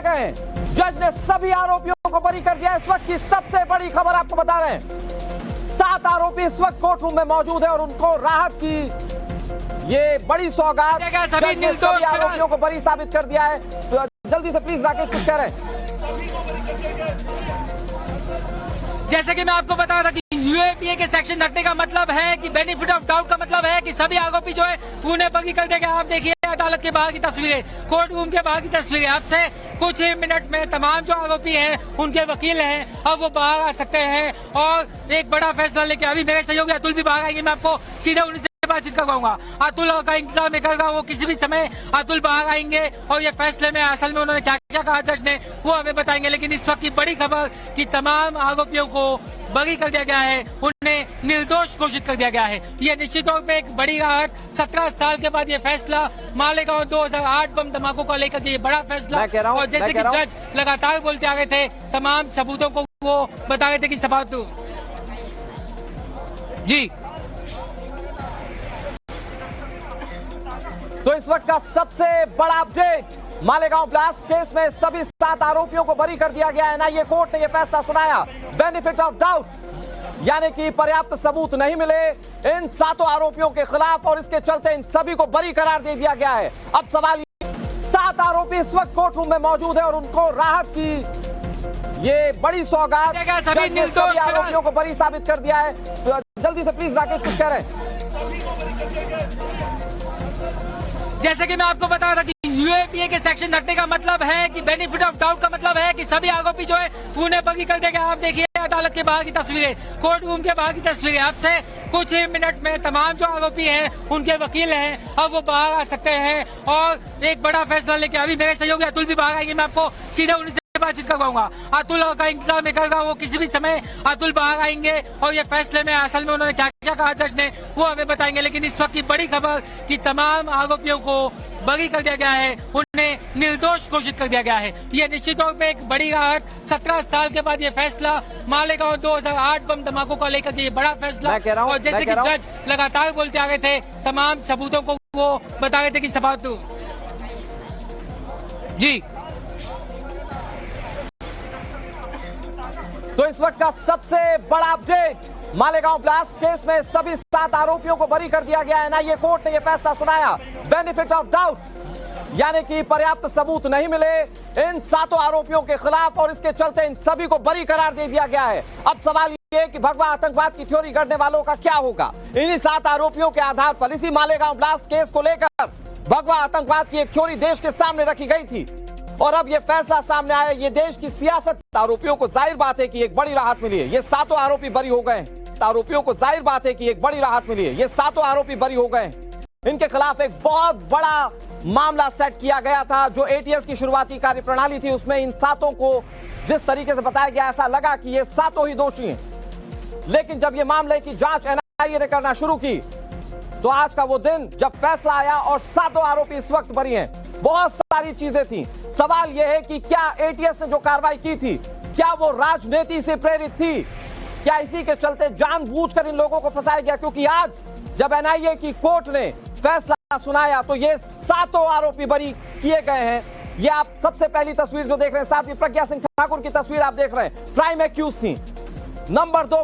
गए हैं। जज ने सभी आरोपियों को बरी कर दिया। इस वक्त की सबसे बड़ी खबर आपको बता रहे हैं, 7 आरोपी इस वक्त कोर्ट रूम में मौजूद है और उनको राहत की ये बड़ी सौगात। सभी आरोपियों को बरी साबित कर दिया है। तो जल्दी से प्लीज राकेश कुछ कह रहे हैं। जैसे कि मैं आपको बता रहा था कि यूएपीए के सेक्शन हटने का मतलब है कि बेनिफिट ऑफ डाउट का मतलब है कि सभी आरोपी जो है उन्हें बरी कर देगा। आप देखिए अदालत के बाहर की तस्वीरें, कोर्ट रूम के बाहर की तस्वीरें। आपसे कुछ ही मिनट में तमाम जो आरोपी हैं उनके वकील हैं, अब वो बाहर आ सकते हैं और एक बड़ा फैसला लेके। अभी मेरे सहयोगी अतुल भी बाहर आएंगे, मैं आपको सीधे उनसे बातचीत करवाऊंगा। अतुल का इंतजार में करेगा, वो किसी भी समय अतुल बाहर आएंगे और ये फैसले में असल में उन्होंने क्या क्या कहा जज ने वो हमें बताएंगे। लेकिन इस वक्त की बड़ी खबर कि तमाम आरोपियों को बरी कर दिया गया है, उन्हें निर्दोष घोषित कर दिया गया है। ये निश्चित तौर पे एक बड़ी राहत। 17 साल के बाद ये फैसला, मालेगांव 2008 बम धमाकों को लेकर ये बड़ा फैसला। और जैसे कि जज लगातार बोलते आ रहे थे, तमाम सबूतों को वो बता रहे थे कि सबूत जी। तो इस वक्त का सबसे बड़ा अपडेट, मालेगांव ब्लास्ट केस में सभी 7 आरोपियों को बरी कर दिया गया है। एनआईए कोर्ट ने यह फैसला सुनाया, बेनिफिट ऑफ डाउट, यानी कि पर्याप्त सबूत नहीं मिले इन 7 आरोपियों के खिलाफ और इसके चलते इन सभी को बरी करार दे दिया गया है। अब सवाल, 7 आरोपी इस वक्त कोर्ट रूम में मौजूद है और उनको राहत की ये बड़ी सौगात। सभी आरोपियों को बरी साबित कर दिया है। तो जल्दी से प्लीज राकेश कुछ कह रहे हैं। जैसे कि मैं आपको बता रहा था कि यूएपीए के सेक्शन हटने का मतलब है कि बेनिफिट ऑफ डाउट का मतलब है कि सभी आरोपी जो है उन्हें बरी कर देगा। आप देखिए अदालत के बाहर की तस्वीरें, कोर्ट रूम के बाहर की तस्वीरें। आपसे कुछ ही मिनट में तमाम जो आरोपी हैं उनके वकील हैं, अब वो बाहर आ सकते हैं और एक बड़ा फैसला लेके। अभी मेरे सहयोगी अतुल भी बाहर आएंगे, मैं आपको सीधे उनसे बातचीत करवाऊंगा। अतुल का इंतजार में करेगा, वो किसी भी समय अतुल बाहर आएंगे और ये फैसले में असल में उन्होंने क्या क्या कहा जज ने वो हमें बताएंगे। लेकिन इस वक्त की बड़ी खबर कि तमाम आरोपियों को बरी कर दिया गया है, उन्हें निर्दोष घोषित कर दिया गया है। ये निश्चित तौर पे एक बड़ी राहत। 17 साल के बाद ये फैसला, मालेगांव 2008 बम धमाकों को लेकर ये बड़ा फैसला। और जैसे कि जज लगातार बोलते आ रहे थे, तमाम सबूतों को वो बता रहे थे कि सबूत जी। तो इस वक्त का सबसे बड़ा अपडेट, मालेगांव ब्लास्ट केस में सभी 7 आरोपियों को बरी कर दिया गया है। एनआईए कोर्ट ने यह फैसला सुनाया, बेनिफिट ऑफ डाउट, यानी कि पर्याप्त सबूत नहीं मिले इन 7 आरोपियों के खिलाफ और इसके चलते इन सभी को बरी करार दे दिया गया है। अब सवाल ये कि भगवा आतंकवाद की थ्योरी गढ़ने वालों का क्या होगा। इन्हीं 7 आरोपियों के आधार पर इसी मालेगांव ब्लास्ट केस को लेकर भगवा आतंकवाद की एक थ्योरी देश के सामने रखी गई थी और अब ये फैसला सामने आया। ये देश की सियासत, आरोपियों को जाहिर बात है कि एक बड़ी राहत मिली है। ये 7 आरोपी बरी हो गए। आरोपियों को जाहिर बात है कि एक बड़ी राहत मिली है। ये 7 आरोपी बरी हो गए। इनके खिलाफ एक बहुत बड़ा मामला सेट किया गया था। जो एटीएस की शुरुआती कार्यप्रणाली थी उसमें इन 7 को जिस तरीके से बताया गया, ऐसा लगा कि ये 7 ही दोषी हैं। लेकिन जब ये मामले की जांच एनआईए ने करना शुरू की तो आज का वो दिन जब फैसला आया और 7 आरोपी इस वक्त बरी हैं। बहुत सारी चीजें थी। सवाल यह है कि क्या एटीएस ने जो कार्रवाई की थी, क्या वो राजनीति से प्रेरित थी? क्या इसी के चलते जानबूझकर इन लोगों को फंसाया गया? क्योंकि आज जब एनआईए की कोर्ट ने फैसला सुनाया तो ये 7 आरोपी बरी किए गए हैं। ये आप सबसे पहली तस्वीर जो देख रहे हैं, साथ ही प्रज्ञा सिंह ठाकुर की तस्वीर आप देख रहे हैं, प्राइम एक्यूज थी। नंबर 2